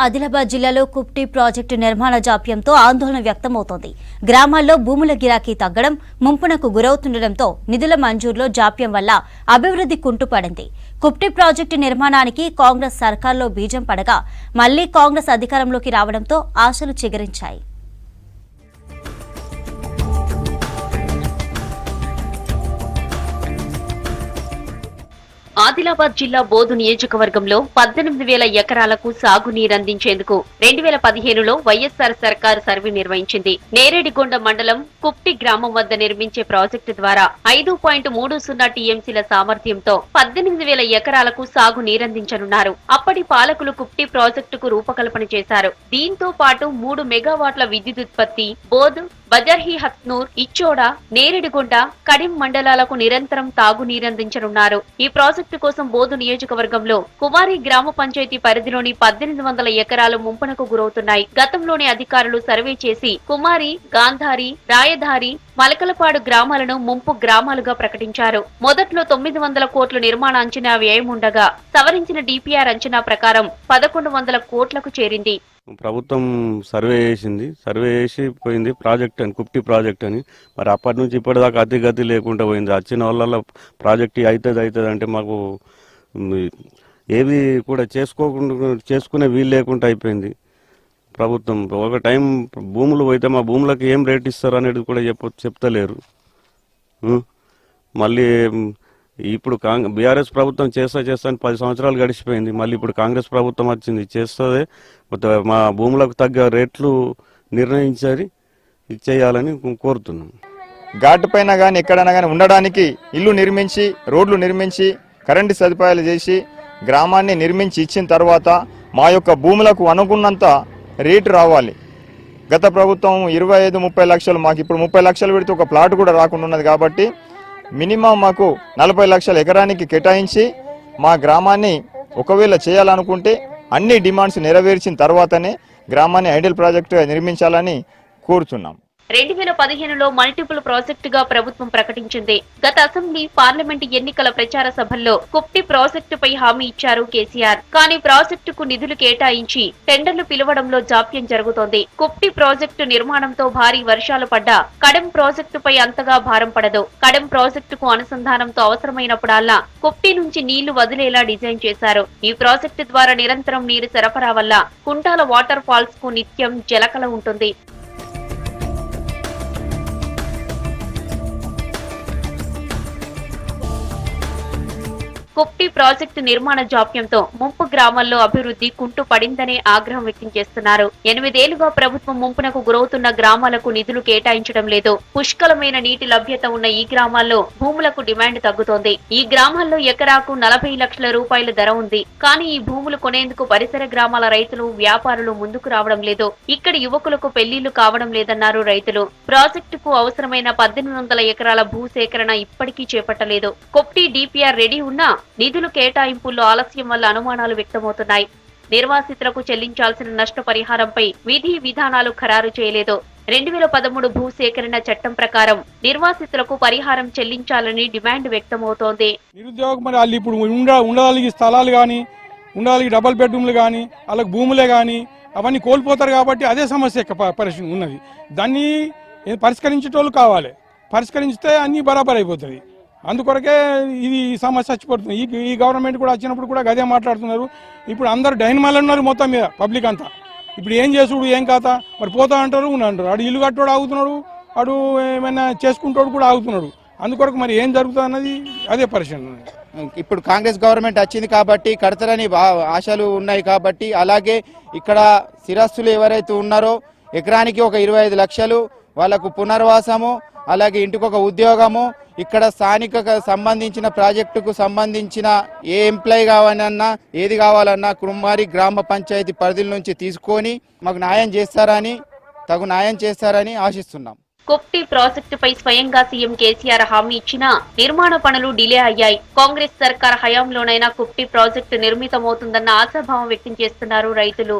ఆదిలాబాద్ జిల్లాలో కుప్టి ప్రాజెక్టు నిర్మాణ జాప్యంతో ఆందోళన వ్యక్తమవుతోంది. గ్రామాల్లో భూముల గిరాకీ తగ్గడం, ముంపునకు గురవుతుండటంతో నిధుల మంజూరులో జాప్యం వల్ల అభివృద్ధి కుంటుపడింది. కుప్టి ప్రాజెక్టు నిర్మాణానికి కాంగ్రెస్ సర్కార్లో బీజం పడగా మళ్లీ కాంగ్రెస్ అధికారంలోకి రావడంతో ఆశలు చిగురించాయి. ఆదిలాబాద్ జిల్లా బోధు నియోజకవర్గంలో 18,000 ఎకరాలకు సాగునీరందించేందుకు 2015లో వైఎస్ఆర్ సర్కారు సర్వే నిర్వహించింది. నేరేడిగొండ మండలం కుప్టి గ్రామం వద్ద నిర్మించే ప్రాజెక్టు ద్వారా 5.30 టీఎంసీల సామర్థ్యంతో 18,000 ఎకరాలకు సాగు నీరందించనున్నారు. అప్పటి పాలకులు కుప్టి ప్రాజెక్టుకు రూపకల్పన చేశారు. దీంతో పాటు 3 మెగావాట్ల విద్యుదుత్పత్తి బోధ్, బజర్హి హత్నూర్, ఇచ్చోడ, నేరేడిగొండ, కడిం మండలాలకు నిరంతరం తాగునీరందించనున్నారు. ఈ ప్రాజెక్టు కోసం బోధు నియోజకవర్గంలో కుమారి గ్రామ పంచాయతీ పరిధిలోని 1800 ఎకరాలు ముంపునకు గురవుతున్నాయి. గతంలోని అధికారులు సర్వే చేసి కుమారి, గాంధారి, రాయధారి, మలకలపాడు గ్రామాలను ముంపు గ్రామాలుగా ప్రకటించారు. మొదట్లో 900 కోట్ల నిర్మాణ అంచనా వ్యయం ఉండగా సవరించిన డిపిఆర్ అంచనా ప్రకారం 1100 కోట్లకు చేరింది. ప్రభుత్వం సర్వే చేసి పోయింది ప్రాజెక్ట్ అని, కుప్టి ప్రాజెక్ట్ అని. మరి అప్పటి నుంచి ఇప్పటిదాకా అతిగతి లేకుండా పోయింది. వచ్చిన వాళ్ళ ప్రాజెక్ట్ అవుతుంది అంటే మాకు ఏవి కూడా చేసుకునే వీలు లేకుండా అయిపోయింది. ప్రభుత్వం ఒక టైం భూములు పోయితే మా భూములకు ఏం రేట్ ఇస్తారు అనేది కూడా చెప్తలేరు. మళ్ళీ ఇప్పుడు బీఆర్ఎస్ ప్రభుత్వం చేస్తా అని 10 సంవత్సరాలు గడిచిపోయింది. మళ్ళీ ఇప్పుడు కాంగ్రెస్ ప్రభుత్వం వచ్చింది, చేస్తుంది. మా భూములకు తగ్గ రేట్లు నిర్ణయించాలి, ఇచ్చేయాలని కోరుతున్నాం. ఘాటు పైన కానీ ఎక్కడైనా కానీ ఉండడానికి ఇల్లు నిర్మించి, రోడ్లు నిర్మించి, కరెంటు సదుపాయాలు చేసి గ్రామాన్ని నిర్మించి ఇచ్చిన తర్వాత మా యొక్క భూములకు అనుకున్నంత రేటు రావాలి. గత ప్రభుత్వం 25-30 లక్షలు, మాకు ఇప్పుడు 30 లక్షలు పెడితే ఒక ప్లాట్ కూడా రాకుండా ఉన్నది. కాబట్టి మినిమం మాకు 40 లక్షల ఎకరానికి కేటాయించి మా గ్రామాన్ని ఒకవేళ చేయాలనుకుంటే అన్ని డిమాండ్స్ నెరవేర్చిన తర్వాతనే గ్రామాన్ని ఐడియల్ ప్రాజెక్టుగా నిర్మించాలని కోరుతున్నాం. 2015లో మల్టిపుల్ ప్రాజెక్టుగా ప్రభుత్వం ప్రకటించింది. గత అసెంబ్లీ, పార్లమెంటు ఎన్నికల ప్రచార సభల్లో కుప్టి ప్రాజెక్టుపై హామీ ఇచ్చారు కేసీఆర్. కానీ ప్రాజెక్టుకు నిధులు కేటాయించి టెండర్లు పిలవడంలో జాప్యం జరుగుతోంది. కుప్టి ప్రాజెక్టు నిర్మాణంతో భారీ వర్షాలు పడ్డా కడెం ప్రాజెక్టుపై అంతగా భారం పడదు. కడెం ప్రాజెక్టుకు అనుసంధానంతో అవసరమైనప్పుడల్లా కుప్టి నుంచి నీళ్లు వదిలేలా డిజైన్ చేశారు. ఈ ప్రాజెక్టు ద్వారా నిరంతరం నీరు సరఫరా వల్ల కుంటాల వాటర్ ఫాల్స్ కు నిత్యం జలకల ఉంటుంది. కుప్టి ప్రాజెక్టు నిర్మాణ జాప్యంతో ముంపు గ్రామాల్లో అభివృద్ధి కుంటు పడిందనే ఆగ్రహం వ్యక్తం చేస్తున్నారు. 8 ఏళ్లుగా ప్రభుత్వం ముంపునకు గురవుతున్న గ్రామాలకు నిధులు కేటాయించడం లేదు. పుష్కలమైన నీటి లభ్యత ఉన్న ఈ గ్రామాల్లో భూములకు డిమాండ్ తగ్గుతోంది. ఈ గ్రామాల్లో ఎకరాకు 40 లక్షల రూపాయల ధర ఉంది. కానీ ఈ భూములు కొనేందుకు పరిసర గ్రామాల రైతులు, వ్యాపారులు ముందుకు రావడం లేదు. ఇక్కడి యువకులకు పెళ్లిళ్లు కావడం లేదన్నారు రైతులు. ప్రాజెక్టుకు అవసరమైన 1800 ఎకరాల భూసేకరణ ఇప్పటికీ చేపట్టలేదు. కుప్టి డిపిఆర్ రెడీ ఉన్నా నిధులు కేటాయింపుల్లో ఆలస్యం వల్ల అనుమానాలు వ్యక్తమవుతున్నాయి. నిర్వాసితులకు చెల్లించాల్సిన నష్టపరిహారంపై విధి విధానాలు ఖరారు చేయలేదు. 2013 భూసేకరణ చట్టం ప్రకారం నిర్వాసితులకు పరిహారం చెల్లించాలని డిమాండ్ వ్యక్తమవుతోంది. నిరుద్యోగం మరి వాళ్ళు ఇప్పుడు ఉండడానికి స్థలాలు కానీ, ఉండడానికి డబుల్ బెడ్రూమ్లు కానీ, వాళ్ళకి భూములే కానీ అవన్నీ కోల్పోతారు. కాబట్టి అదే సమస్య పరిస్థితి ఉన్నది. దాన్ని పరిష్కరించేటోళ్ళు కావాలి. పరిష్కరిస్తే అన్ని బరాబర్ అయిపోతుంది. అందుకొరకే ఇది సమస్య చచ్చిపోతుంది. ఈ గవర్నమెంట్ కూడా వచ్చినప్పుడు కూడా గదే మాట్లాడుతున్నారు. ఇప్పుడు అందరూ డైనమాలు ఉన్నారు మొత్తం మీద, పబ్లిక్ అంతా. ఇప్పుడు ఏం చేసుడు, ఏం కాత, మరి పోతా అంటారు, అంటారు. అడు ఇల్లు కట్టోడు ఆగుతున్నాడు, అడు ఏమైనా చేసుకుంటాడు కూడా ఆగుతున్నాడు. అందుకొరకు మరి ఏం జరుగుతుంది అన్నది అదే పరిస్థితి. ఇప్పుడు కాంగ్రెస్ గవర్నమెంట్ వచ్చింది కాబట్టి కడతారని ఆశలు ఉన్నాయి. కాబట్టి అలాగే ఇక్కడ స్థిరస్తులు ఎవరైతే ఉన్నారో ఎకరానికి ఒక 25 లక్షలు వాళ్ళకు పునర్వాసము, అలాగే ఇంటికి ఒక ఉద్యోగము, ఇక్కడ స్థానిక సంబంధించిన ప్రాజెక్టుకు సంబంధించిన ఏ ఎంప్లాయ్ కావాలన్నా ఏది కావాలన్నా కుమారి గ్రామ పంచాయతీ పరిధుల నుంచి తీసుకొని మాకు తగు న్యాయం చేస్తారని ఆశిస్తున్నాం. కుప్టి ప్రాజెక్టుపై స్వయంగా సీఎం కేసీఆర్ హామీ ఇచ్చినా నిర్మాణ పనులు డిలే అయ్యాయి. కాంగ్రెస్ సర్కార్ హయాంలోనైనా కుప్టి ప్రాజెక్టు నిర్మితమవుతుందన్న ఆశాభావం వ్యక్తం చేస్తున్నారు రైతులు.